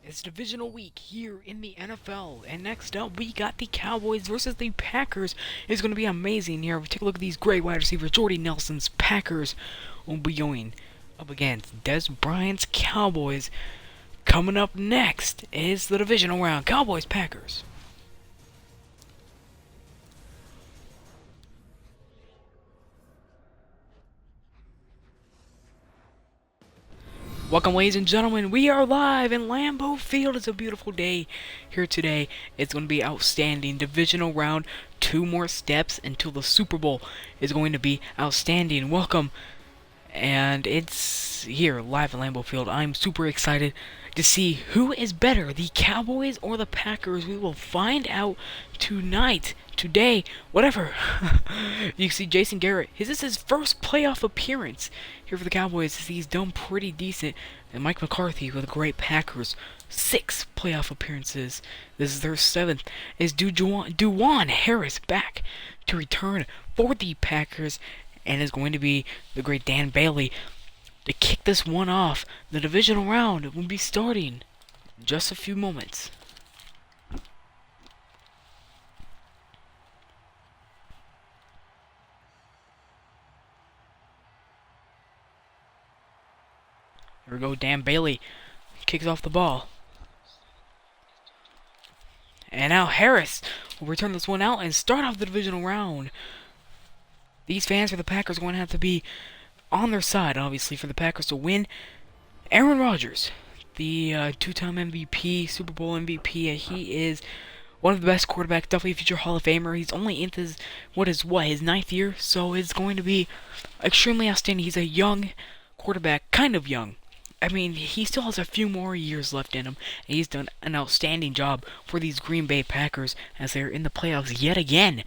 It's divisional week here in the NFL, and next up we got the Cowboys versus the Packers. It's going to be amazing here. We take a look at these great wide receivers. Jordy Nelson's Packers will be going up against Des Bryant's Cowboys. Coming up next is the divisional round. Cowboys Packers. Welcome, ladies and gentlemen. We are live in Lambeau Field. It's a beautiful day here today. It's going to be outstanding. Divisional round. 2 more steps until the Super Bowl is going to be outstanding. Welcome. And it's here, live at Lambeau Field. I'm super excited to see who is better, the Cowboys or the Packers. We will find out tonight, today, whatever. You see Jason Garrett. This is his first playoff appearance here for the Cowboys. He's done pretty decent. And Mike McCarthy with the great Packers. 6 playoff appearances. This is their 7th. Is Dujuan Harris back to return for the Packers, and is going to be the great Dan Bailey to kick this one off. The divisional round will be starting in just a few moments. Here we go, Dan Bailey kicks off the ball. And now Harris will return this one out and start off the divisional round. These fans for the Packers are going to have to be on their side, obviously, for the Packers to win. Aaron Rodgers, the 2-time MVP, Super Bowl MVP, he is one of the best quarterbacks, definitely a future Hall of Famer. He's only in his, his 9th year, so it's going to be extremely outstanding. He's a young quarterback, kind of young. I mean, he still has a few more years left in him, and he's done an outstanding job for these Green Bay Packers as they're in the playoffs yet again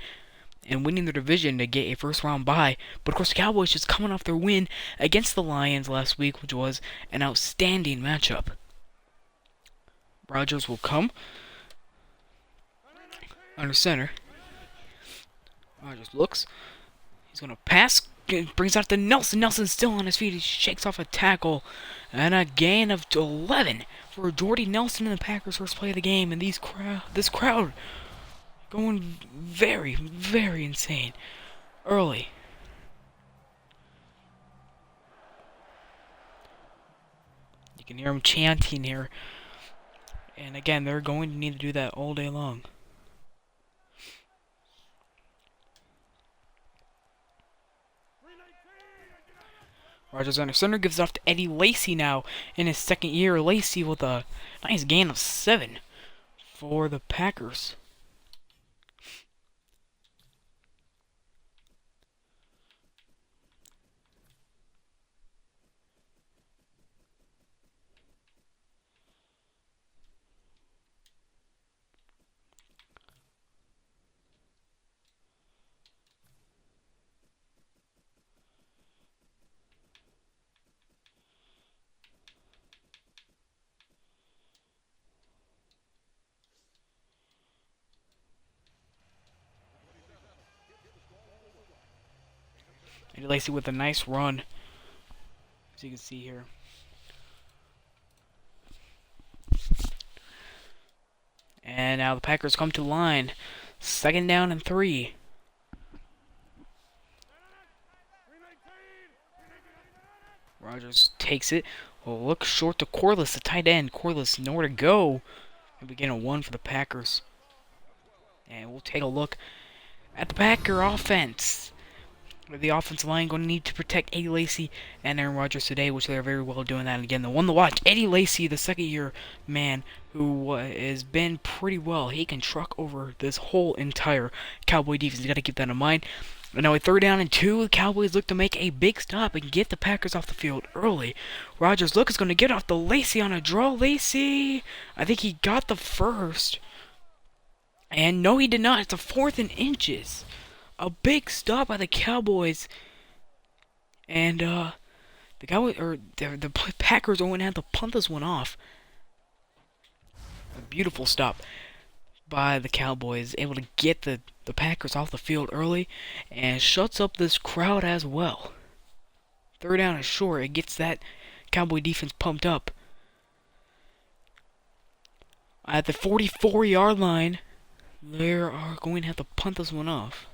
and winning their division to get a first-round bye. But of course, the Cowboys just coming off their win against the Lions last week, which was an outstanding matchup. Rodgers will come under center. Rodgers looks. He's going to pass. Brings out to Nelson. Nelson's still on his feet. He shakes off a tackle. And a gain of 11 for Jordy Nelson in the Packers' first play of the game. And this crowd going very, very insane early. You can hear them chanting here. And again, they're going to need to do that all day long. Rodgers under center, gives it off to Eddie Lacy now in his 2nd year. Lacy with a nice gain of 7 for the Packers. Eddie Lacy with a nice run, as you can see here. And now the Packers come to line. 2nd down and 3. Rodgers takes it. Will look short to Corliss, the tight end. Corliss, nowhere to go. And we get a 1 for the Packers. And we'll take a look at the Packer offense. The offensive line going to need to protect Eddie Lacy and Aaron Rodgers today, which they are very well doing that. And again, the one to watch, Eddie Lacy, the 2nd-year man who has been pretty well. He can truck over this whole entire Cowboy defense. You got to keep that in mind. And now a 3rd down and 2, the Cowboys look to make a big stop and get the Packers off the field early. Rodgers is going to get off the Lacy on a draw. Lacy, I think he got the first. And no, he did not. It's a 4th and inches. A big stop by the Cowboys, and the Packers are going to have to punt this one off. A beautiful stop by the Cowboys, able to get the Packers off the field early, and shuts up this crowd as well. 3rd down is short. It gets that Cowboy defense pumped up. At the 44-yard line, they are going to have to punt this one off.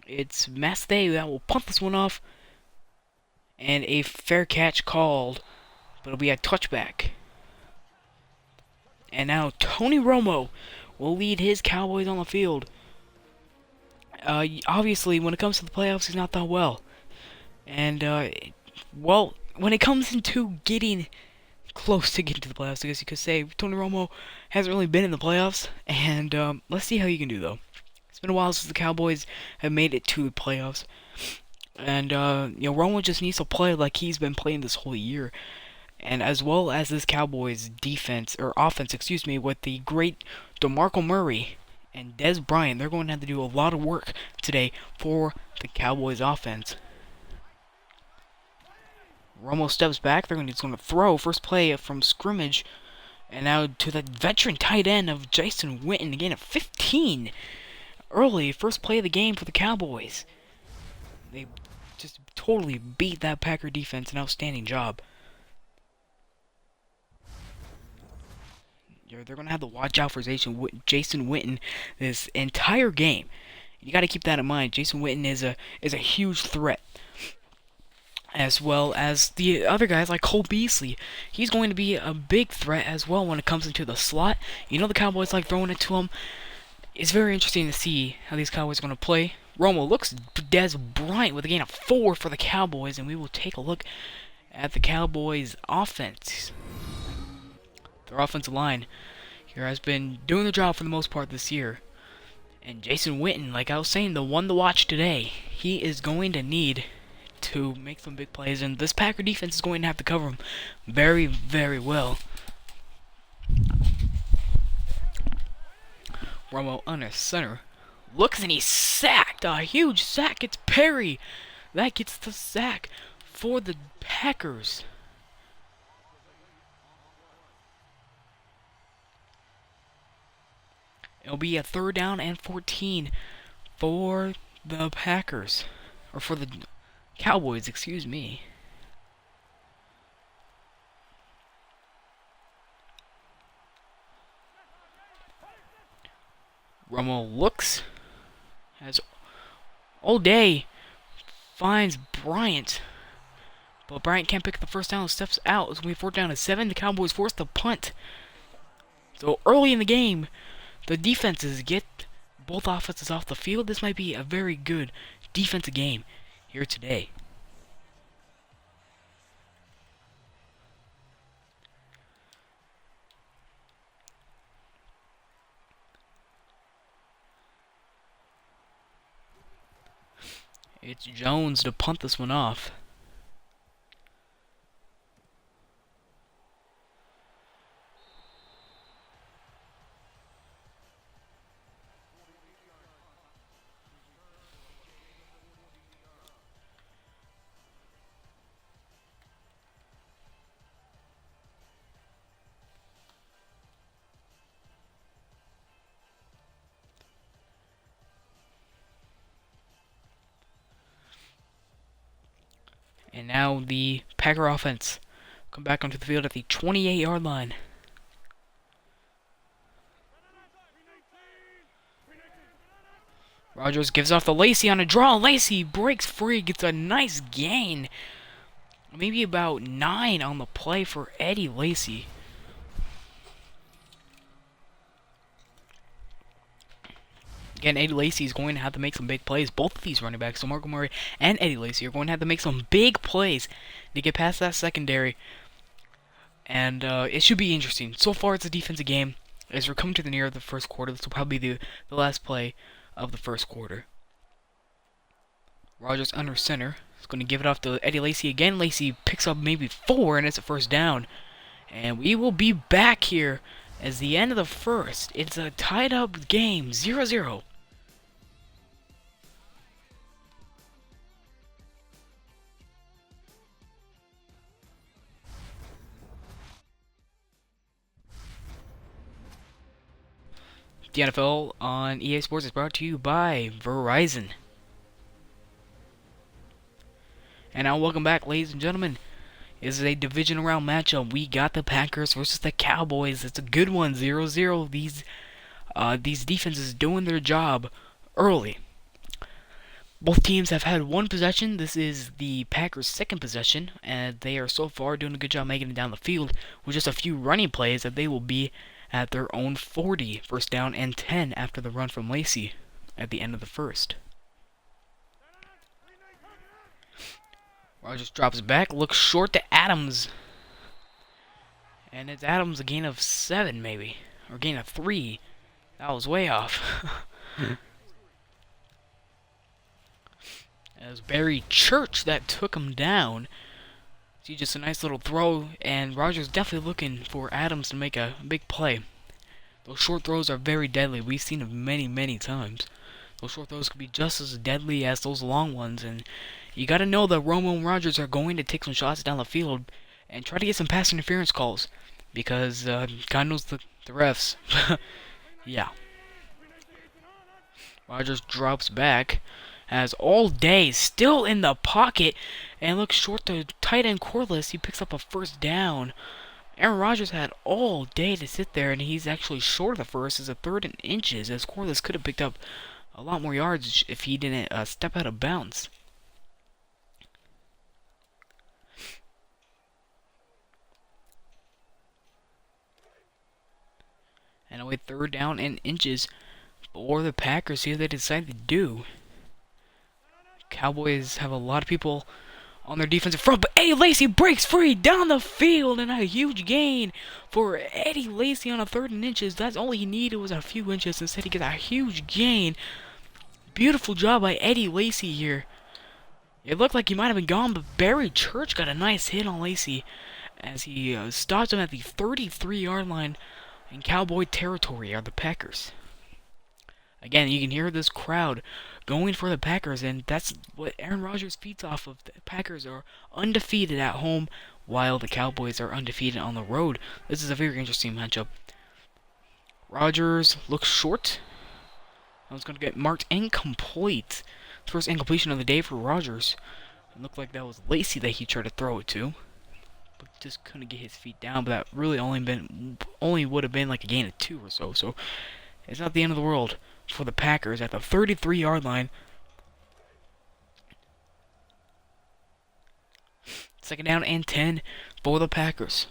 It's Maste that will punt this one off. And a fair catch called, but it'll be a touchback. And now Tony Romo will lead his Cowboys on the field. Obviously, when it comes to the playoffs, he's not done well. And, well, when it comes into getting close to getting to the playoffs, I guess you could say, Tony Romo hasn't really been in the playoffs. And let's see how you can do, though. It's been a while since the Cowboys have made it to the playoffs. And, Romo just needs to play like he's been playing this whole year. And as well as this Cowboys defense, or offense, excuse me, with the great DeMarco Murray and Des Bryant, they're going to have to do a lot of work today for the Cowboys offense. Romo steps back, he's going to throw, first play from scrimmage, and now to the veteran tight end of Jason Witten, again at 15. Early, first play of the game for the Cowboys. They just totally beat that Packer defense, an outstanding job. They're going to have to watch out for Jason Witten this entire game. You got to keep that in mind. Jason Witten is a huge threat. As well as the other guys like Cole Beasley. He's going to be a big threat as well when it comes into the slot. You know the Cowboys like throwing it to him. It's very interesting to see how these Cowboys are going to play. Romo looks Des Bryant with a gain of 4 for the Cowboys, and we will take a look at the Cowboys' offense. Their offensive line here has been doing the job for the most part this year. And Jason Witten, like I was saying, the one to watch today, he is going to need to make some big plays, and this Packer defense is going to have to cover him very, very well. Romo under center. Looks and he's sacked. A huge sack. It's Perry. That gets the sack for the Packers. It'll be a 3rd down and 14 for the Packers. Or for the Cowboys, excuse me. Romo looks, has all day, finds Bryant, but Bryant can't pick the first down, steps out. It's going to be 4th down and 7. The Cowboys force the punt. So early in the game, the defenses get both offenses off the field. This might be a very good defensive game here today. It's Jones to punt this one off. And now the Packer offense come back onto the field at the 28-yard line. Rodgers gives off to Lacy on a draw. Lacy breaks free, gets a nice gain. Maybe about 9 on the play for Eddie Lacy. Again, Eddie Lacy is going to have to make some big plays. Both of these running backs, DeMarco Murray and Eddie Lacy, are going to have to make some big plays to get past that secondary. And it should be interesting. So far, it's a defensive game. As we're coming to the near of the first quarter, this will probably be the last play of the first quarter. Rodgers under center. He's going to give it off to Eddie Lacy again. Lacy picks up maybe 4, and it's a 1st down. And we will be back here as the end of the first. It's a tied up game, 0-0. The NFL on EA Sports is brought to you by Verizon. And now welcome back, ladies and gentlemen. This is a divisional round matchup. We got the Packers versus the Cowboys. It's a good one, 0-0. These defenses doing their job early. Both teams have had one possession. This is the Packers' second possession, and they are so far doing a good job making it down the field with just a few running plays that they will be at their own 40, first down and 10 after the run from Lacey at the end of the first. Rogers drops back, looks short to Adams. And it's Adams a gain of 7 maybe, or gain of 3. That was way off. It was Barry Church that took him down. See, just a nice little throw, and Rogers definitely looking for Adams to make a big play. Those short throws are very deadly. We've seen them many, many times. Those short throws could be just as deadly as those long ones, and you got to know that Romo and Rogers are going to take some shots down the field and try to get some pass interference calls, because God knows the refs. Yeah. Rogers drops back, as all day still in the pocket, and looks short to tight end Corliss. He picks up a first down. Aaron Rodgers had all day to sit there, and he's actually short of the first. It's a 3rd and inches, as Corliss could have picked up a lot more yards if he didn't step out of bounds. And away 3rd down and inches for the Packers. See what they decide to do. Cowboys have a lot of people on their defensive front, but Eddie Lacy breaks free down the field, and a huge gain for Eddie Lacy on a 3rd and inches. That's all he needed, was a few inches. Instead, he gets a huge gain. Beautiful job by Eddie Lacy here. It looked like he might have been gone, but Barry Church got a nice hit on Lacy as he stopped him at the 33-yard line in Cowboy territory, are the Packers. Again, you can hear this crowd going for the Packers, and that's what Aaron Rodgers feeds off of. The Packers are undefeated at home, while the Cowboys are undefeated on the road. This is a very interesting matchup. Rodgers looks short. I was going to get marked incomplete. First incompletion of the day for Rodgers. It looked like that was Lacy that he tried to throw it to, but just couldn't get his feet down. But that really only would have been like a gain of 2 or so. So it's not the end of the world for the Packers at the 33-yard line. 2nd down and 10 for the Packers.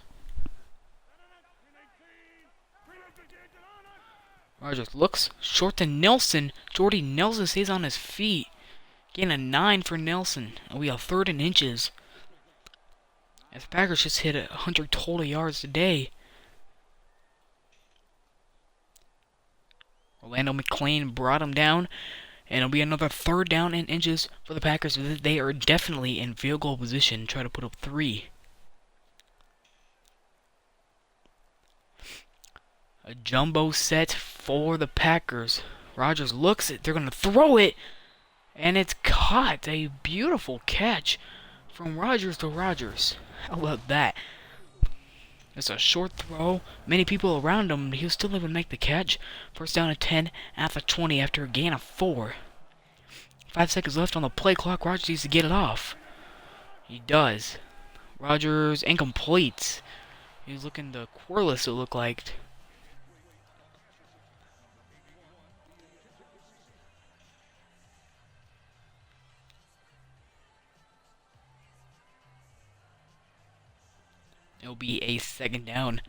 Rodgers looks short to Nelson. Jordy Nelson stays on his feet. Gain a 9 for Nelson. And we have 3rd and inches. As the Packers just hit 100 total yards today. Orlando McClain brought him down, and it'll be another 3rd down and inches for the Packers. They are definitely in field goal position, try to put up 3. A jumbo set for the Packers. Rodgers looks it, they're going to throw it, and it's caught. A beautiful catch from Rodgers to Rodgers. How about that? It's a short throw. Many people around him. He'll still even make the catch. First down and 10 at the 20 after a gain of 4. 5 seconds left on the play clock. Rodgers needs to get it off. He does. Rodgers incomplete. He's looking to Corliss, it looked like. It'll be a 2nd down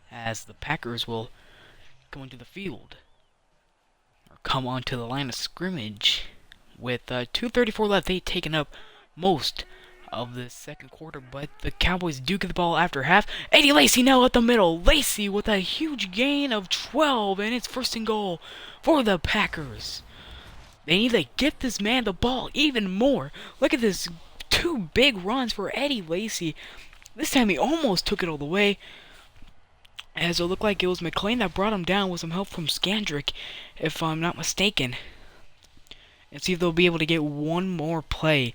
as the Packers will go into the field, or come onto the line of scrimmage with 2:34 left. They've taken up most of the 2nd quarter, but the Cowboys do get the ball after half. Eddie Lacy now at the middle. Lacy with a huge gain of 12, and it's 1st and goal for the Packers. They need to get this man the ball even more. Look at this, 2 big runs for Eddie Lacy. This time he almost took it all the way, as it looked like it was McClain that brought him down with some help from Skandrick, if I'm not mistaken. And see if they'll be able to get one more play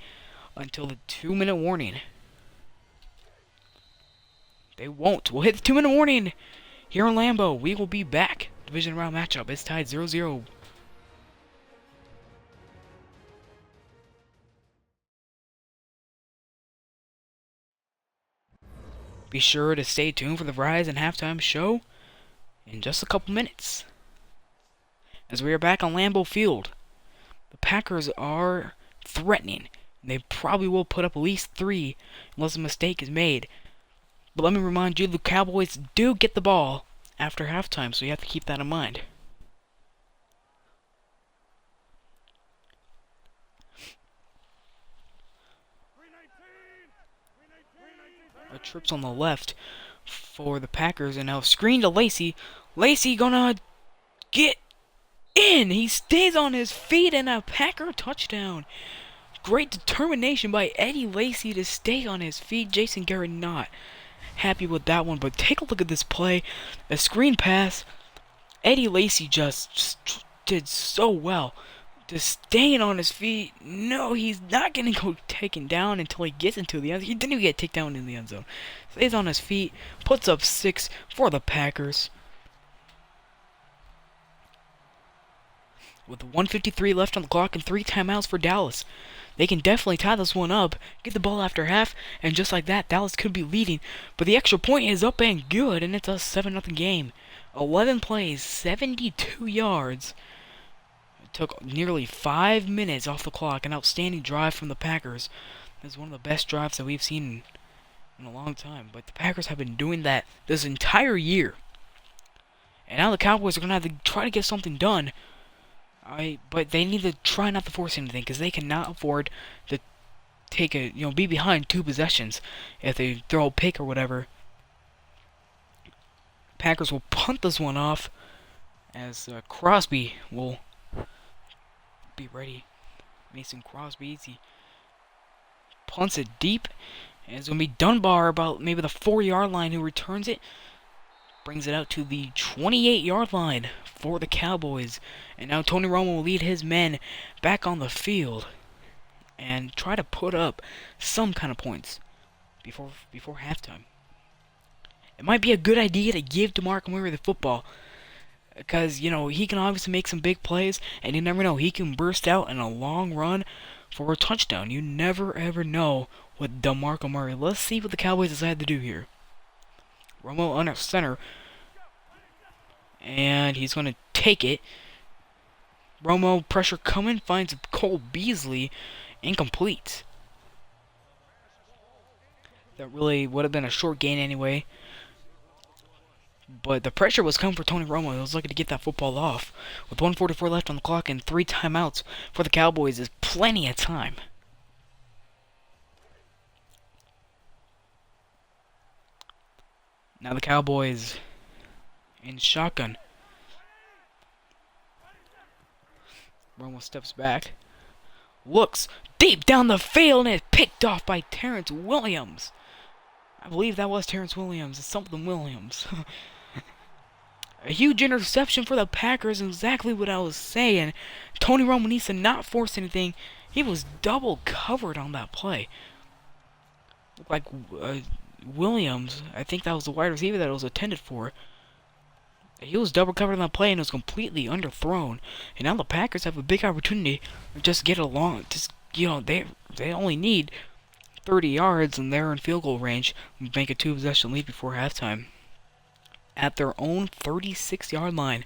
until the 2-minute warning. They won't. We'll hit the 2-minute warning here in Lambeau. We will be back. Division round matchup. It's tied 0-0. Be sure to stay tuned for the Rise and Halftime show in just a couple minutes. As we are back on Lambeau Field, the Packers are threatening. They probably will put up at least 3 unless a mistake is made. But let me remind you, the Cowboys do get the ball after halftime, so you have to keep that in mind. A trips on the left for the Packers, and now screen to Lacey. Lacey gonna get in. He stays on his feet, and a Packer touchdown. Great determination by Eddie Lacey to stay on his feet. Jason Garrett not happy with that one, but take a look at this play. A screen pass. Eddie Lacey just did so well. Just staying on his feet. No, he's not going to go taken down until he gets into the end zone. He didn't even get taken down in the end zone. Stays on his feet. Puts up 6 for the Packers. With 1:53 left on the clock and 3 timeouts for Dallas. They can definitely tie this one up, get the ball after half, and just like that, Dallas could be leading. But the extra point is up and good, and it's a 7-0 game. 11 plays, 72 yards. It took nearly 5 minutes off the clock. An outstanding drive from the Packers. This is one of the best drives that we've seen in a long time. But the Packers have been doing that this entire year. And now the Cowboys are going to have to try to get something done. But they need to try not to force anything, because they cannot afford to take be behind 2 possessions if they throw a pick or whatever. Packers will punt this one off as Crosby will be ready. Mason Crosby, he punts it deep, and it's going to be Dunbar about maybe the 4-yard line who returns it. Brings it out to the 28-yard line for the Cowboys. And now Tony Romo will lead his men back on the field and try to put up some kind of points before halftime. It might be a good idea to give DeMarco Murray the football, because, he can obviously make some big plays, and you never know, he can burst out in a long run for a touchdown. You never ever know with DeMarco Murray. Let's see what the Cowboys decide to do here. Romo under center, and he's going to take it. Romo, pressure coming, finds Cole Beasley, incomplete. That really would have been a short gain anyway. But the pressure was coming for Tony Romo. He was looking to get that football off. With 1:44 left on the clock and 3 timeouts for the Cowboys, is plenty of time. Now the Cowboys in shotgun. Romo steps back. Looks deep down the field, and it's picked off by Terrence Williams. I believe that was Terrence Williams. It's something Williams. A huge interception for the Packers, exactly what I was saying. Tony Romo needs to not force anything. He was double covered on that play. Looked like Williams, I think that was the wide receiver that it was intended for. He was double covered on that play and was completely underthrown. And now the Packers have a big opportunity to just get along. They only need 30 yards and they're in field goal range. Make a 2-possession lead before halftime. At their own 36-yard line,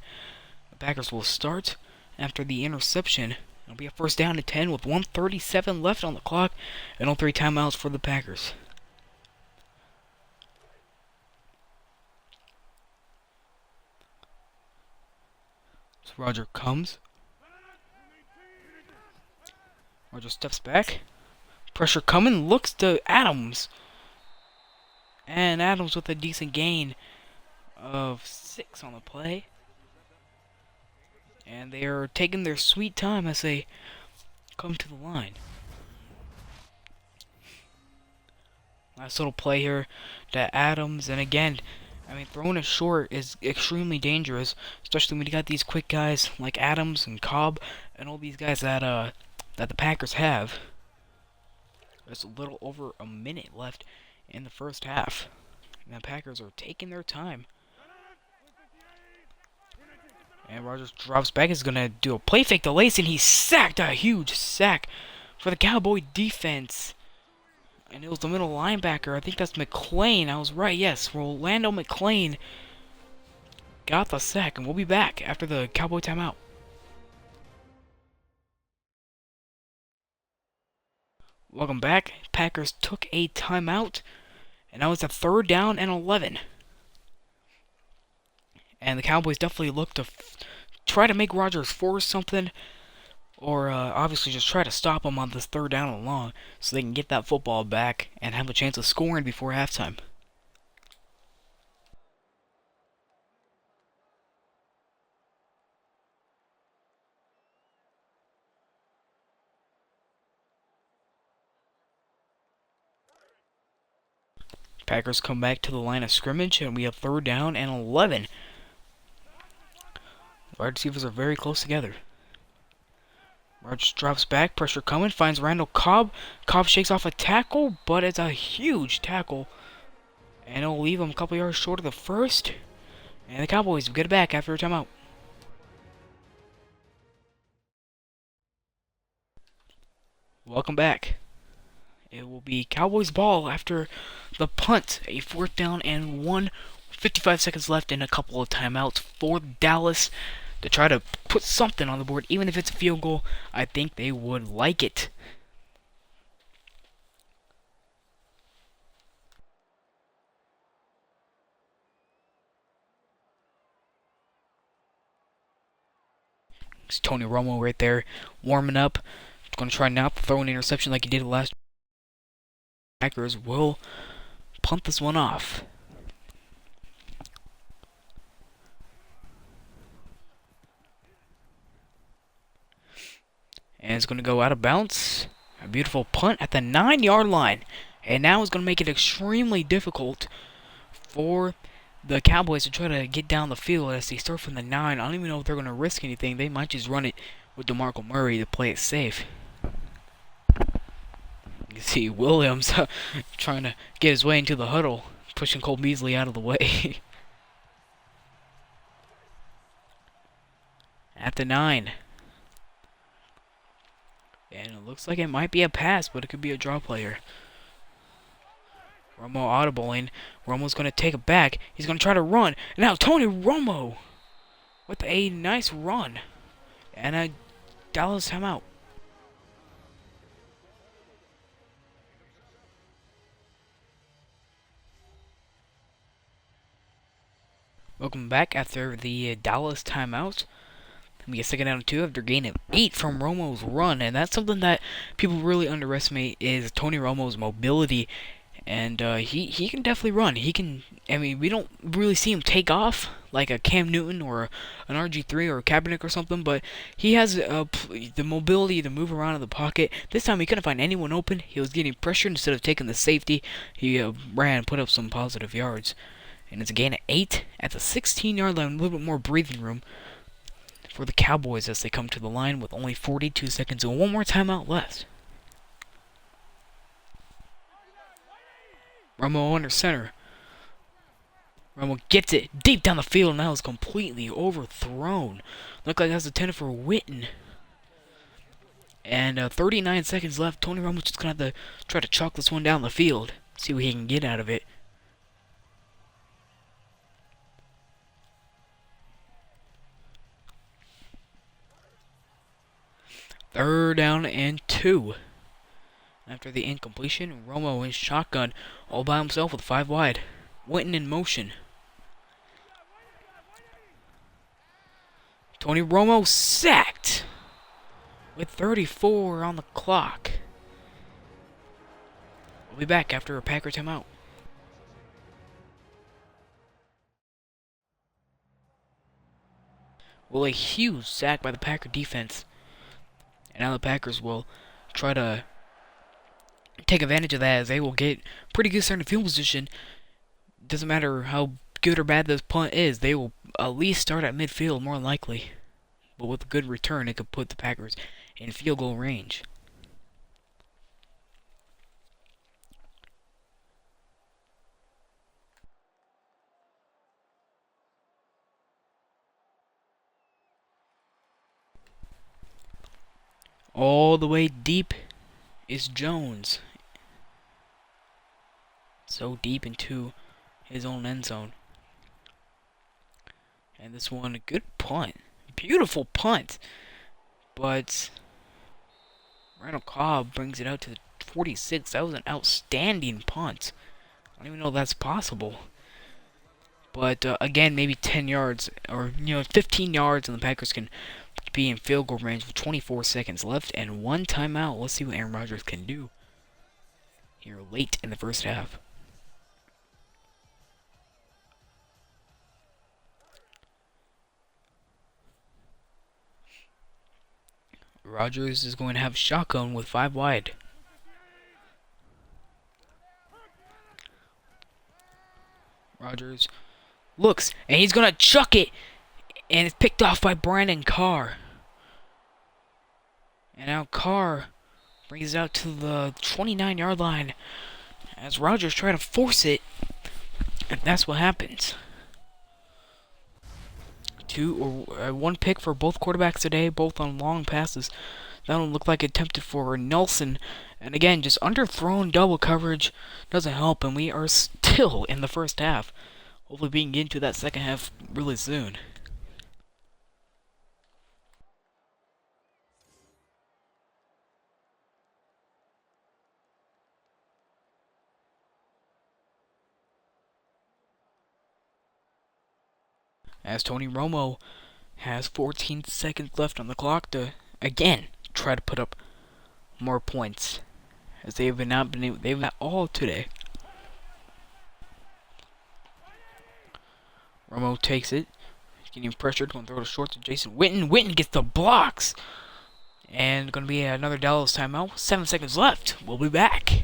the Packers will start after the interception. It'll be a 1st down and 10 with 1:37 left on the clock and all 3 timeouts for the Packers. So Roger comes. Roger steps back. Pressure coming. Looks to Adams. And Adams with a decent gain of 6 on the play. And they are taking their sweet time as they come to the line. Nice little play here to Adams. And again, throwing it short is extremely dangerous, especially when you got these quick guys like Adams and Cobb and all these guys that the Packers have. There's a little over a minute left in the first half. And the Packers are taking their time. And Rodgers drops back. He's going to do a play fake to Lacey, and he sacked. A huge sack for the Cowboy defense. And it was the middle linebacker. I think that's McClain. I was right. Yes, Rolando McClain got the sack, and we'll be back after the Cowboy timeout. Welcome back. Packers took a timeout, and now it's a 3rd down and 11. And the Cowboys definitely look to try to make Rodgers force something, or obviously just try to stop him on this 3rd down and long, so they can get that football back and have a chance of scoring before halftime. Packers come back to the line of scrimmage, and we have 3rd down and 11. Wide receivers are very close together. Rodgers drops back, pressure coming, finds Randall Cobb. Cobb shakes off a tackle, but it's a huge tackle. And it'll leave him a couple yards short of the first. And the Cowboys get it back after a timeout. Welcome back. It will be Cowboys ball after the punt. A 4th down and 1. 55 seconds left and a couple of timeouts for Dallas to try to put something on the board. Even if it's a field goal, I think they would like it. It's Tony Romo right there warming up. Going to try not to throw an interception like he did last. Packers will punt this one off. And it's going to go out of bounds. A beautiful punt at the 9-yard line. And now it's going to make it extremely difficult for the Cowboys to try to get down the field as they start from the 9. I don't even know if they're going to risk anything. They might just run it with DeMarco Murray to play it safe. You see Williams trying to get his way into the huddle, pushing Cole Beasley out of the way. At the 9. And it looks like it might be a pass, but it could be a draw player. Romo audibling. Romo's going to take it back. He's going to try to run. And now Tony Romo with a nice run. And a Dallas timeout. Welcome back after the Dallas timeout. We get 2nd down and 2 after gaining 8 from Romo's run. And that's something that people really underestimate is Tony Romo's mobility. And he can definitely run. He can. I mean, we don't really see him take off like a Cam Newton or an RG3 or a Kaepernick or something. But he has the mobility to move around in the pocket. This time he couldn't find anyone open. He was getting pressure instead of taking the safety. He ran, put up some positive yards. And it's a gain of 8 at the 16-yard line. A little bit more breathing room for the Cowboys as they come to the line with only 42 seconds and one more timeout left. Romo under center. Romo gets it deep down the field, and now is completely overthrown. Looked like that's intended for Witten. And 39 seconds left. Tony Romo's just going to have to try to chalk this one down the field. See what he can get out of it. Third down and 2. After the incompletion, Romo in shotgun all by himself with 5 wide. Witten in motion. Tony Romo sacked with 34 on the clock. We'll be back after a Packer timeout. Well, a huge sack by the Packer defense. And now the Packers will try to take advantage of that as they will get pretty good starting field position. Doesn't matter how good or bad this punt is, they will at least start at midfield more than likely. But with a good return, it could put the Packers in field goal range. All the way deep is Jones. so deep into his own end zone. And this one, a good punt. Beautiful punt. But Randall Cobb brings it out to the 46. That was an outstanding punt. I don't even know if that's possible. But again, maybe 10 yards or 15 yards, and the Packers can be in field goal range with 24 seconds left and one timeout. Let's see what Aaron Rodgers can do here late in the first half. Rodgers is going to have shotgun with 5 wide. Rodgers looks, and he's going to chuck it, and it's picked off by Brandon Carr. And now Carr brings it out to the 29-yard line as Rodgers try to force it, and that's what happens. One pick for both quarterbacks today, both on long passes. That one looked like attempted for Nelson. And again, just underthrown double coverage doesn't help, and we are still in the first half. Hopefully we can get into that second half really soon. As Tony Romo has 14 seconds left on the clock to, again, try to put up more points. As they've not all today. Romo takes it. He's getting pressured. Going to throw it short to Jason Witten. Witten gets the blocks. And going to be another Dallas timeout. 7 seconds left. We'll be back.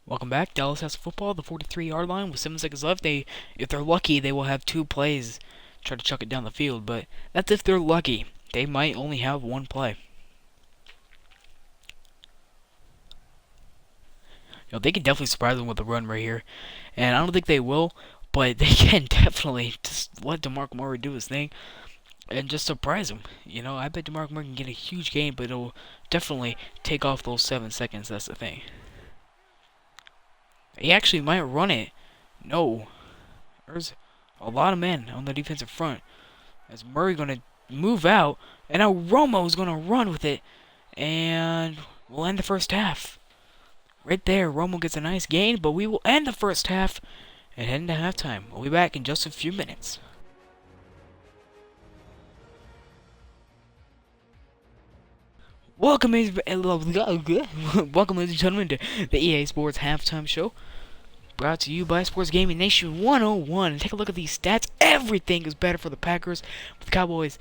Welcome back. Dallas has football, the 43-yard line with 7 seconds left. If they're lucky, they will have 2 plays try to chuck it down the field, but that's if they're lucky. They might only have 1 play. They can definitely surprise them with a run right here, and I don't think they will, but they can definitely just let DeMarco Murray do his thing and just surprise him. I bet DeMarco Murray can get a huge game, but it'll definitely take off those 7 seconds. That's the thing. He actually might run it. No. There's a lot of men on the defensive front. As Murray going to move out. And now Romo's going to run with it. And we'll end the first half. Right there, Romo gets a nice gain. But we will end the first half and head into halftime. We'll be back in just a few minutes. Welcome, ladies and gentlemen, to the EA Sports Halftime Show. Brought to you by Sports Gaming Nation 101. And take a look at these stats. Everything is better for the Packers. But the Cowboys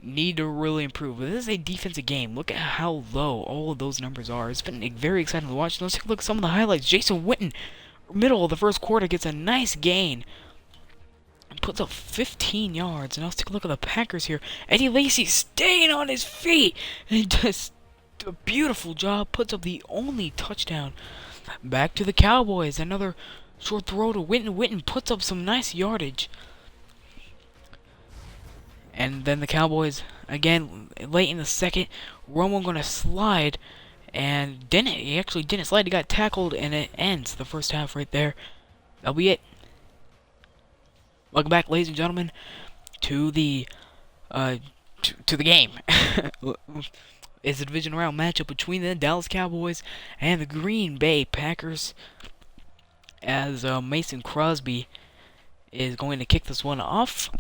need to really improve. But this is a defensive game. Look at how low all of those numbers are. It's been very exciting to watch. Let's take a look at some of the highlights. Jason Witten, middle of the first quarter, gets a nice gain. And puts up 15 yards. And let's take a look at the Packers here. Eddie Lacy staying on his feet. And he does a beautiful job. Puts up the only touchdown. Back to the Cowboys. Another short throw to Witten. Witten puts up some nice yardage. And then the Cowboys, again, late in the second, Romo going to slide. And he actually didn't slide. He got tackled, and it ends the first half right there. That'll be it. Welcome back, ladies and gentlemen, to the to the game. It's a divisional round matchup between the Dallas Cowboys and the Green Bay Packers, as Mason Crosby is going to kick this one off.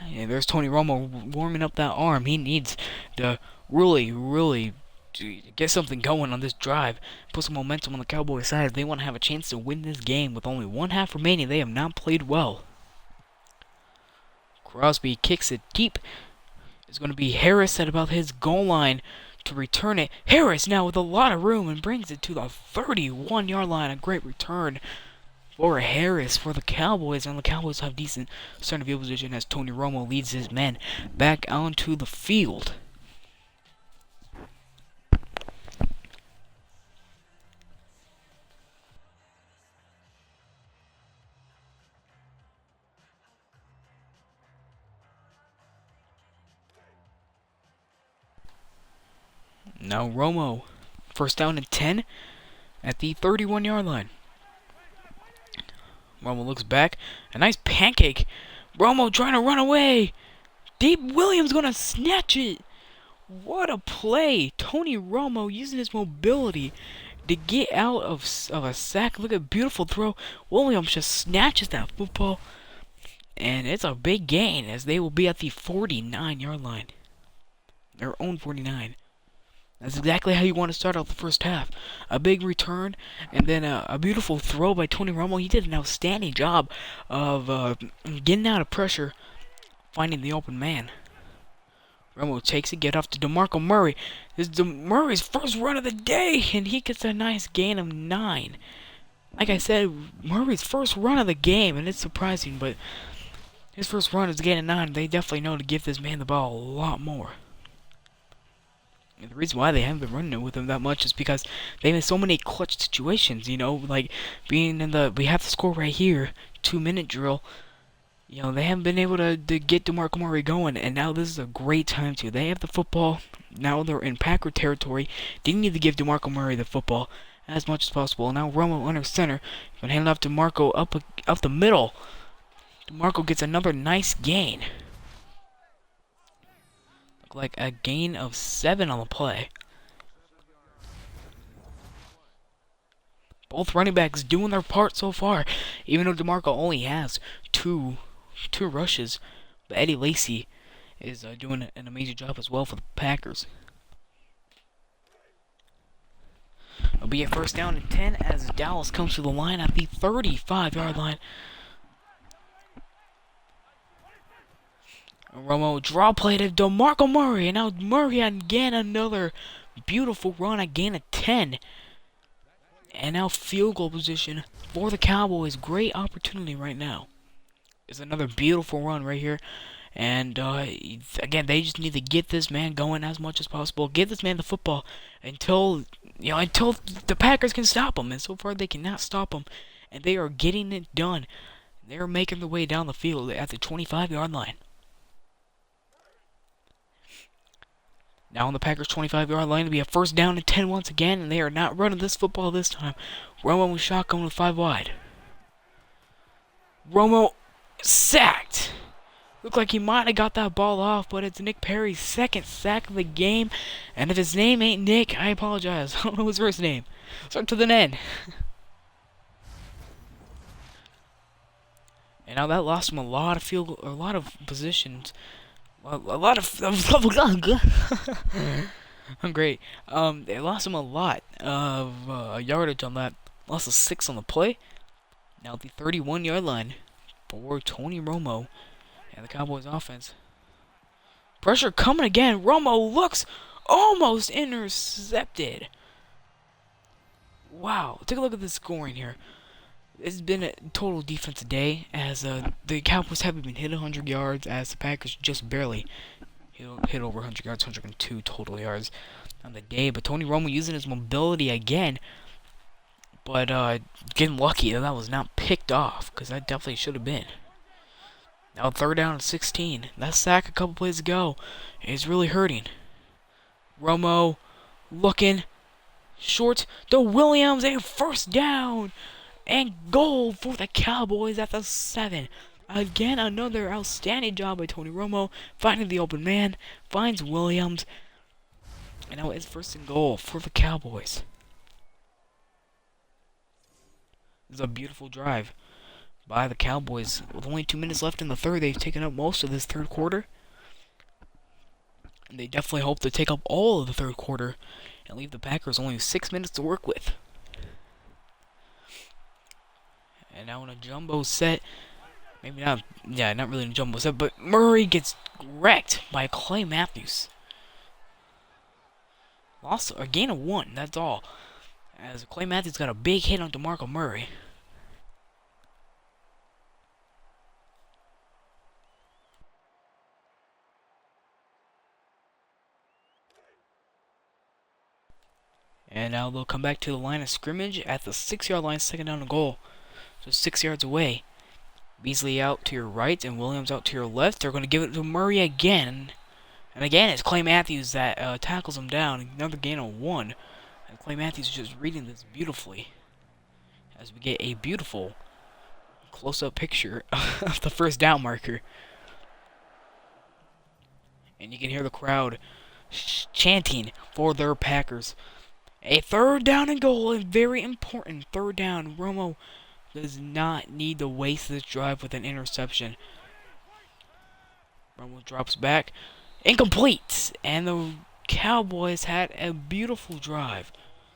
And there's Tony Romo warming up that arm. He needs to really get something going on this drive, put some momentum on the Cowboys side. If they want to have a chance to win this game with only 1 half remaining, they have not played well. Crosby kicks it deep. It's going to be Harris at about his goal line to return it. Harris now with a lot of room and brings it to the 31-yard line. A great return for Harris for the Cowboys. And the Cowboys have decent starting field position as Tony Romo leads his men back onto the field. Now Romo, first down and 10 at the 31-yard line. Romo looks back. A nice pancake. Romo trying to run away. Deep Williams gonna snatch it. What a play. Tony Romo using his mobility to get out of a sack. Look at beautiful throw. Williams just snatches that football. And it's a big gain as they will be at the 49-yard line. Their own 49. That's exactly how you want to start out the first half. A big return, and then a beautiful throw by Tony Romo. He did an outstanding job of getting out of pressure, finding the open man. Romo takes it, get off to DeMarco Murray. This is Murray's first run of the day, and he gets a nice gain of 9. Like I said, Murray's first run of the game, and it's surprising, but his first run is a gain of 9. They definitely know to give this man the ball a lot more. And the reason why they haven't been running it with him that much is because they've in so many clutch situations, you know, like being in the, we have the score right here, 2-minute drill. You know, they haven't been able to get DeMarco Murray going, and now this is a great time to. They have the football. Now they're in Packer territory. They need to give DeMarco Murray the football as much as possible. And now Romo under center. Gonna hand it off to Marco up the middle. DeMarco gets another nice gain. Look like a gain of 7 on the play. Both running backs doing their part so far, even though DeMarco only has two rushes. But Eddie Lacy is doing an amazing job as well for the Packers. It'll be a first down and 10 as Dallas comes to the line at the 35-yard line. Romo draw play to DeMarco Murray, and now Murray again another beautiful run, a gain of 10. And now field goal position for the Cowboys. Great opportunity right now. It's another beautiful run right here. And again, they just need to get this man going as much as possible. Get this man the football until the Packers can stop him. And so far they cannot stop him. And they are getting it done. They're making their way down the field at the 25-yard line. Now on the Packers' 25-yard line, it'll be a first down and 10 once again, and they are not running this football this time. Romo with shotgun with 5 wide. Romo sacked. Looked like he might have got that ball off, but it's Nick Perry's second sack of the game. And if his name ain't Nick, I apologize. I don't know his first name. Start to the end. And now that lost him a lot of positions. A lot of I'm great. They lost him a lot of yardage on that. Lost a 6 on the play. Now at the 31-yard line for Tony Romo and the Cowboys offense. Pressure coming again. Romo looks almost intercepted. Wow. Take a look at the scoring here. It's been a total defensive day as the Cowboys haven't been hit 100 yards as the Packers just barely hit over 100 yards, 102 total yards on the day. But Tony Romo using his mobility again, but getting lucky that was not picked off because that definitely should have been. Now third down and 16. That sack a couple plays ago is really hurting. Romo looking short to Williams, a first down. And goal for the Cowboys at the 7. Again, another outstanding job by Tony Romo. Finding the open man. Finds Williams. And now it's first and goal for the Cowboys. This is a beautiful drive by the Cowboys. With only 2 minutes left in the third, they've taken up most of this third quarter. And they definitely hope to take up all of the third quarter and leave the Packers only 6 minutes to work with. And now in a jumbo set, maybe not, not really in a jumbo set, but Murray gets wrecked by Clay Matthews. Lost a gain of 1, that's all. As Clay Matthews got a big hit on DeMarco Murray. And now they'll come back to the line of scrimmage at the 6-yard line, second down and goal. So 6 yards away. Beasley out to your right and Williams out to your left. They're going to give it to Murray again. And again, it's Clay Matthews that tackles him down. Another gain of 1. And Clay Matthews is just reading this beautifully. As we get a beautiful close-up picture of the first down marker. And you can hear the crowd chanting for their Packers. A third down and goal, a very important third down. Romo does not need to waste this drive with an interception. Romo drops back. Incomplete! And the Cowboys had a beautiful drive.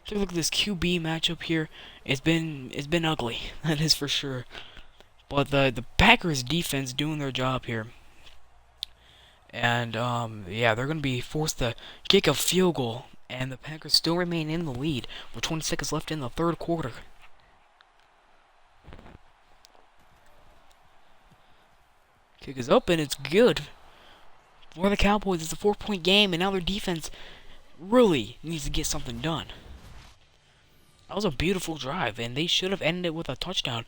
Take a look at this QB matchup here. It's been ugly, that is for sure. But the Packers defense doing their job here. And yeah, they're gonna be forced to kick a field goal. And the Packers still remain in the lead with 20 seconds left in the third quarter. Kick is up and it's good. For the Cowboys, it's a 4-point game, and now their defense really needs to get something done. That was a beautiful drive, and they should have ended it with a touchdown.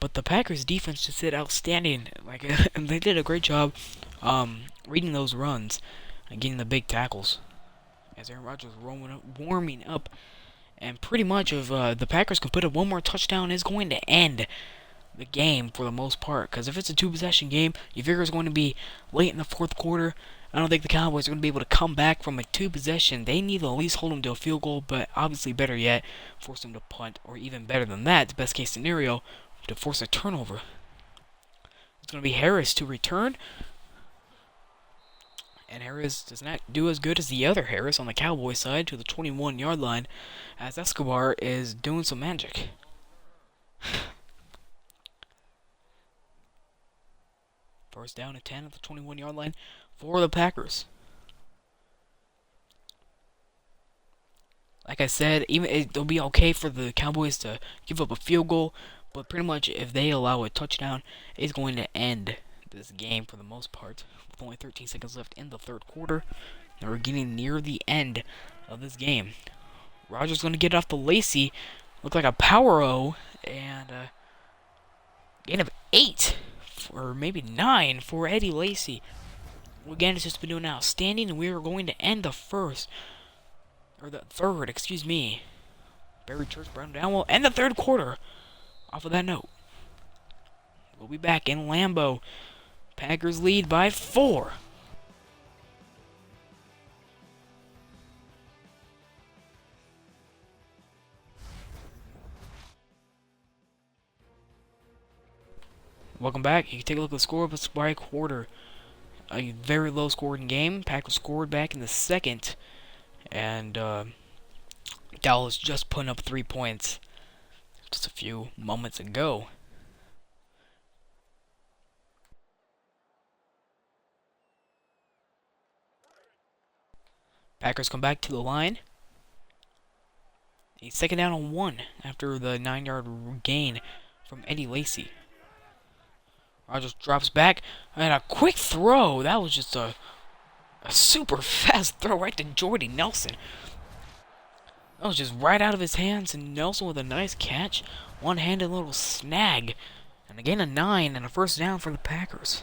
But the Packers defense just did outstanding. And they did a great job reading those runs and getting the big tackles. As Aaron Rodgers warming up, and pretty much if the Packers can put up one more touchdown, it's going to end the game for the most part. Because if it's a 2-possession game, you figure it's going to be late in the fourth quarter. I don't think the Cowboys are going to be able to come back from a 2-possession. They need to at least hold them to a field goal, but obviously better yet, force them to punt, or even better than that, the best case scenario, to force a turnover. It's going to be Harris to return. And Harris does not do as good as the other Harris on the Cowboys side to the 21-yard line, as Escobar is doing some magic. First down at 10 at the 21-yard line for the Packers. Like I said, even it'll be okay for the Cowboys to give up a field goal, but pretty much if they allow a touchdown, it's going to end this game for the most part. With only 13 seconds left in the third quarter, and we're getting near the end of this game. Rodgers going to get off the Lacy, look like a power O, and gain of 8, or maybe 9 for Eddie Lacy. Again, it's just been doing outstanding, and we are going to end the first, or the third, excuse me. Barry Church, Brown down, will end the third quarter. Off of that note, we'll be back in Lambeau. Packers lead by 4. Welcome back. You can take a look at the score by a quarter. A very low scoring game. Packers scored back in the second. And Dallas just putting up 3 points just a few moments ago. Packers come back to the line. A second down on 1 after the 9-yard gain from Eddie Lacy. Rodgers drops back, and a quick throw. That was just a super fast throw right to Jordy Nelson. That was just right out of his hands, and Nelson with a nice catch. One-handed little snag. And again a 9 and a first down for the Packers.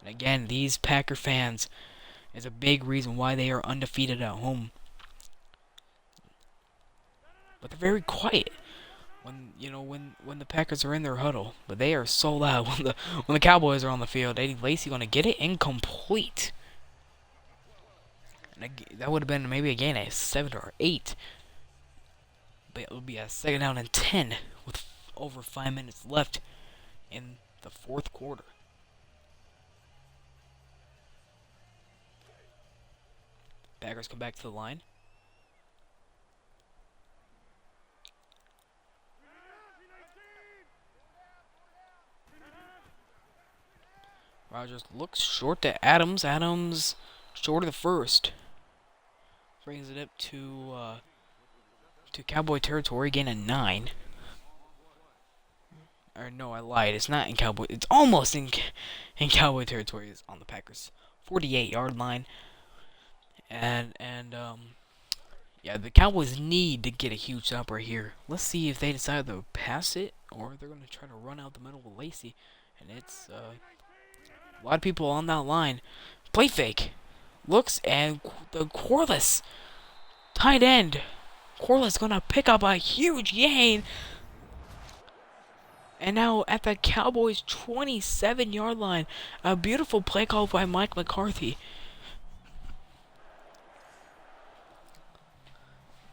And again, these Packer fans is a big reason why they are undefeated at home. But they're very quiet when the Packers are in their huddle. But they are so loud when the Cowboys are on the field. Eddie Lacy going to get it incomplete. And that would have been maybe a gain of 7 or 8. But it would be a second down and 10 with over 5 minutes left in the fourth quarter. Packers come back to the line. Rodgers looks short to Adams. Adams short of the first. Brings it up to Cowboy territory. Gain a 9. Or no, I lied. It's not in Cowboy. It's almost in Cowboy territory. It's on the Packers 48-yard line. And yeah, the Cowboys need to get a huge stop right here. Let's see if they decide to pass it or they're going to try to run out the middle with Lacy And it's a lot of people on that line. Play fake. Looks and the Corliss tight end. Corliss gonna pick up a huge gain. And now at the Cowboys 27-yard line, a beautiful play call by Mike McCarthy.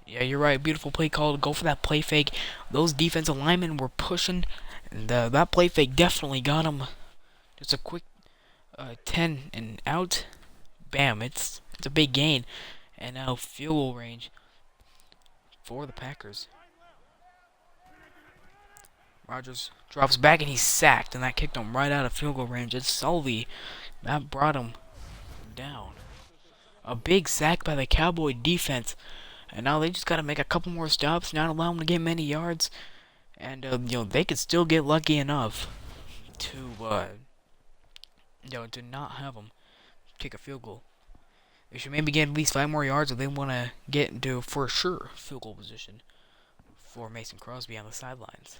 Yeah, you're right. Beautiful play call to go for that play fake. Those defensive linemen were pushing, and that play fake definitely got him. Just a quick 10 and out. Bam! It's a big gain, and now field goal range for the Packers. Rodgers drops back and he's sacked, and that kicked him right out of field goal range. It's Sully that brought him down. A big sack by the Cowboy defense. And now they just got to make a couple more stops, not allow them to get many yards. And, they could still get lucky enough to, to not have them kick a field goal. They should maybe get at least 5 more yards if they want to get into, for sure, field goal position for Mason Crosby on the sidelines.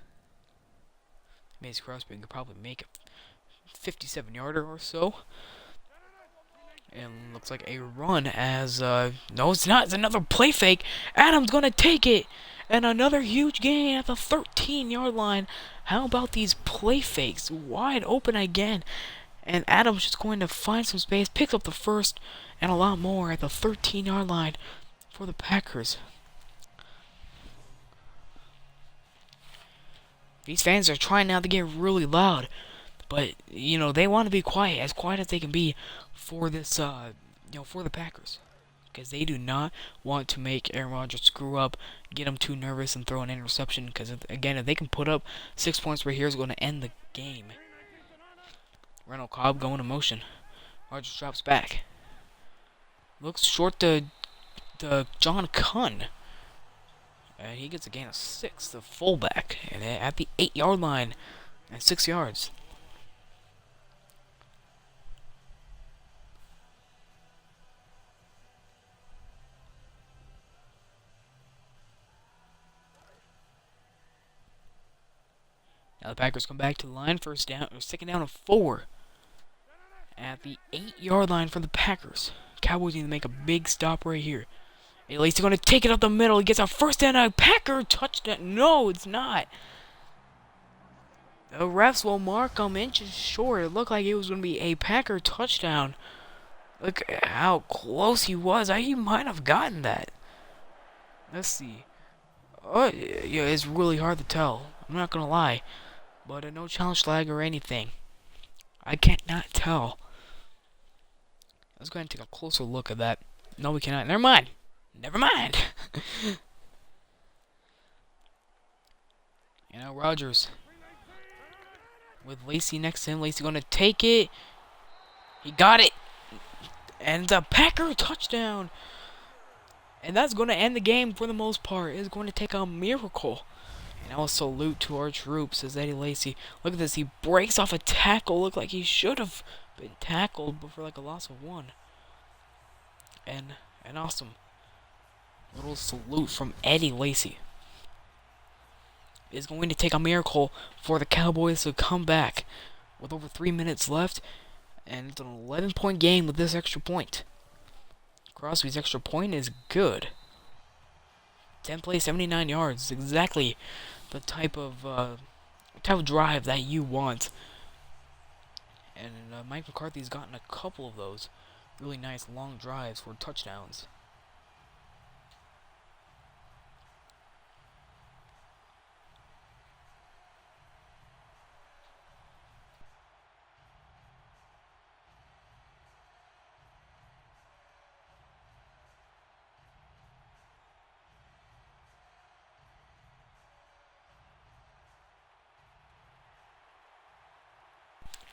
Mason Crosby could probably make a 57-yarder or so. And looks like a run as, no, it's not. It's another play fake. Adams going to take it. And another huge gain at the 13-yard line. How about these play fakes? Wide open again. And Adams just going to find some space. Picks up the first and a lot more at the 13-yard line for the Packers. These fans are trying now to get really loud. But, they want to be quiet as they can be for this, for the Packers. Because they do not want to make Aaron Rodgers screw up, get him too nervous, and throw an interception. Because, again, if they can put up 6 points right here, it's going to end the game. Randall Cobb going to motion. Rodgers drops back. Looks short to John Kunn. And he gets a gain of 6, the fullback. And at the 8-yard line, and 6 yards. Now the Packers come back to the line. Second down and 4. At the 8-yard line for the Packers. Cowboys need to make a big stop right here. Lacey going to take it up the middle. He gets a first down. A Packer touchdown. No, it's not. The refs will mark him inches short. It looked like it was going to be a Packer touchdown. Look at how close he was. He might have gotten that. Let's see. Oh, yeah, it's really hard to tell. I'm not going to lie. But no challenge flag or anything. I cannot tell. Let's go ahead and take a closer look at that. No, we cannot. Never mind. Never mind. Rodgers with Lacey next to him. Lacey going to take it. He got it. And the Packer touchdown. And that's going to end the game for the most part. It's going to take a miracle. And I'll salute to our troops, says Eddie Lacy. Look at this. He breaks off a tackle. Looked like he should have been tackled, but for like a loss of 1. And an awesome little salute from Eddie Lacy. It's going to take a miracle for the Cowboys to come back with over 3 minutes left. And it's an 11-point game with this extra point. Crosby's extra point is good. 10 plays, 79 yards. Exactly the type of drive that you want. And Mike McCarthy's gotten a couple of those really nice long drives for touchdowns.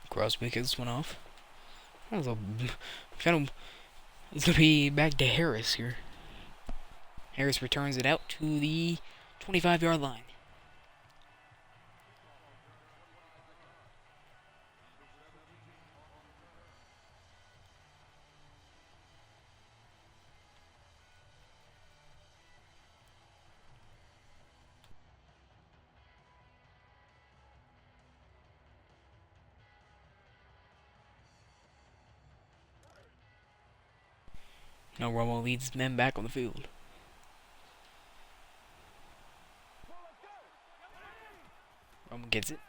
Crosby kicks this one off. That was it's going to be back to Harris here. Harris returns it out to the 25-yard line. Now Romo leads his men back on the field. Romo gets it.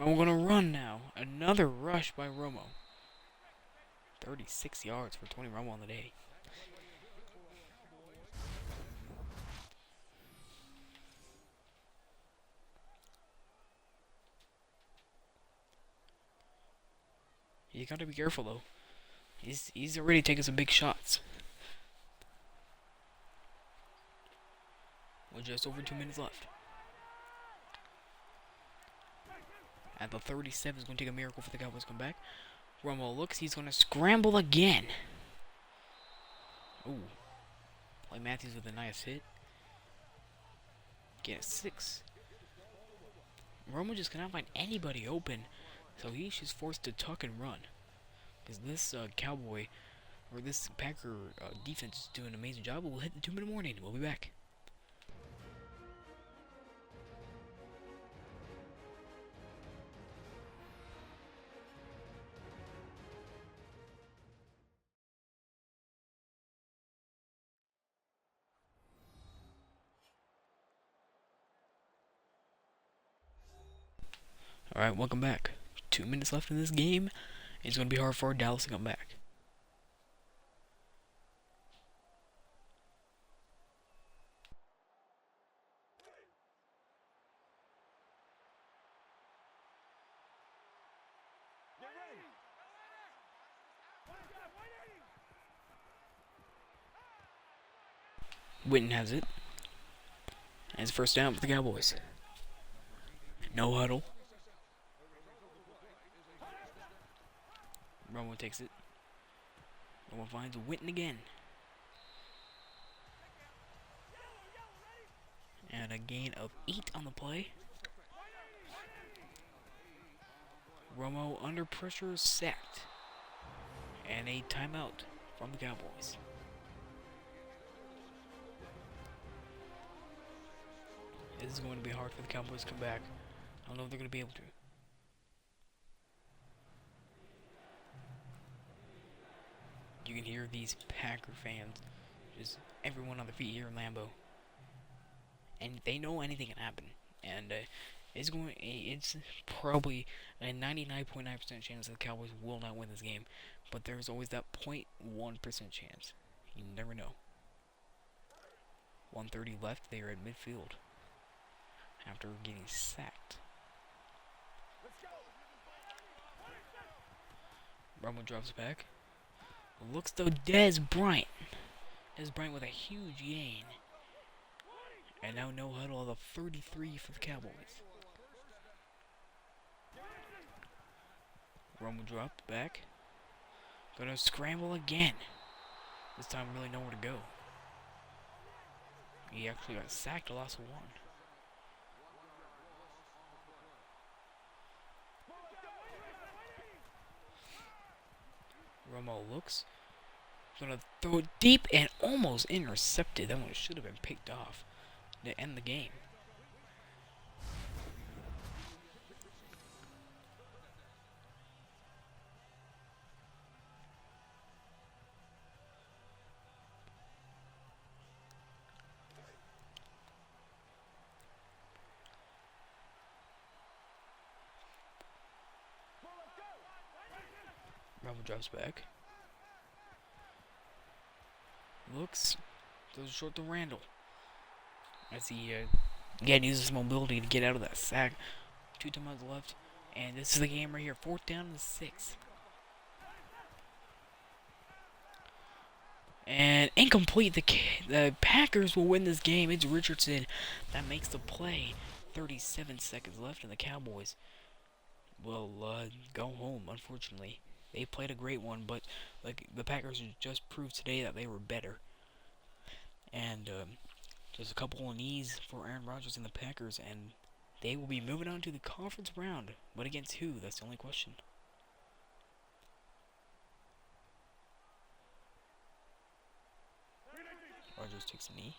Romo gonna run now. Another rush by Romo. 36 yards for Tony Romo on the day. You gotta be careful though. He's already taking some big shots. With just over 2 minutes left. At the 37 is going to take a miracle for the Cowboys to come back. Romo looks. He's going to scramble again. Ooh. Play Matthews with a nice hit. Get a 6. Romo just cannot find anybody open. So he's just forced to tuck and run. Because this Cowboy, or this Packer defense is doing an amazing job. We'll hit the 2-minute warning. We'll be back. Alright, welcome back. 2 minutes left in this game. It's going to be hard for Dallas to come back. Witten has it. And it's first down for the Cowboys. No huddle. Romo takes it. Romo finds Witten again. And a gain of 8 on the play. Romo under pressure, sacked. And a timeout from the Cowboys. This is going to be hard for the Cowboys to come back. I don't know if they're going to be able to. You can hear these Packer fans, just everyone on their feet here in Lambeau. And they know anything can happen. And it's probably a 99.9% chance that the Cowboys will not win this game. But there's always that 0.1% chance. You never know. 1:30 left. They are at midfield after getting sacked. Romo drops back. Looks to Dez Bryant. Dez Bryant with a huge gain. And now no huddle of the 33 for the Cowboys. Romo dropped back. Gonna scramble again. This time really nowhere to go. He actually got sacked, a loss of 1. Romo looks. Gonna throw it deep and almost intercepted. That one should have been picked off to end the game. Romo drops back. Looks. Throws short to Randall. As he again uses his mobility to get out of that sack. 2 timeouts left. And this is the game right here. 4th down and 6. And incomplete. The Packers will win this game. It's Richardson that makes the play. 37 seconds left, and the Cowboys will go home, unfortunately. They played a great one, but like the Packers just proved today that they were better. And just a couple of knees for Aaron Rodgers and the Packers, and they will be moving on to the conference round. But against who? That's the only question. Rodgers takes a knee.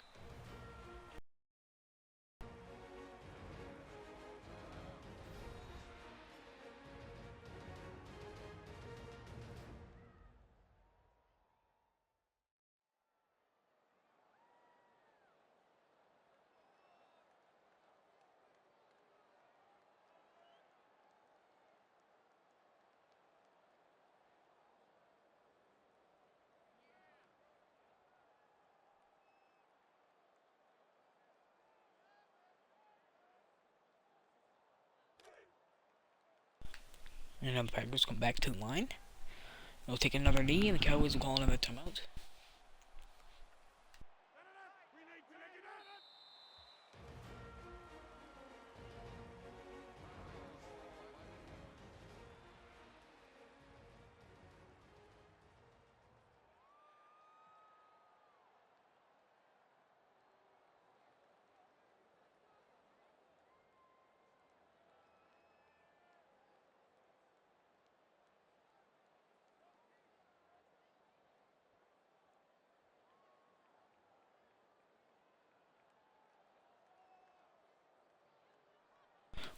And now the Packers come back to the line. They'll take another knee, and the Cowboys will call another timeout.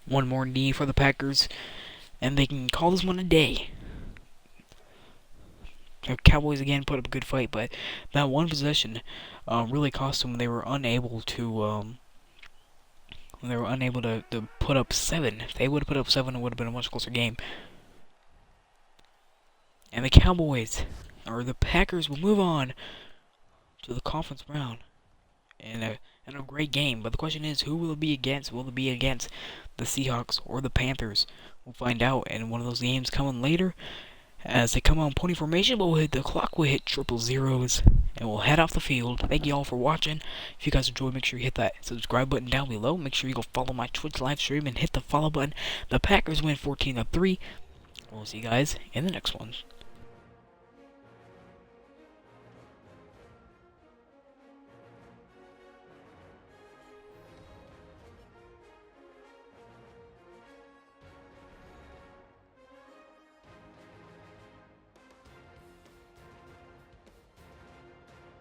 One more knee for the Packers, and they can call this one a day. The Cowboys again put up a good fight, but that one possession really cost them. They were unable to put up 7. If they would have put up 7, it would have been a much closer game. And the Packers will move on to the conference round in a great game. But the question is, who will it be against? Will it be against the Seahawks or the Panthers? We'll find out in one of those games coming later. As they come on pony formation, the clock will hit triple zeros, and we'll head off the field. Thank you all for watching. If you guys enjoyed, make sure you hit that subscribe button down below. Make sure you go follow my Twitch live stream and hit the follow button. The Packers win 14-3. We'll see you guys in the next one.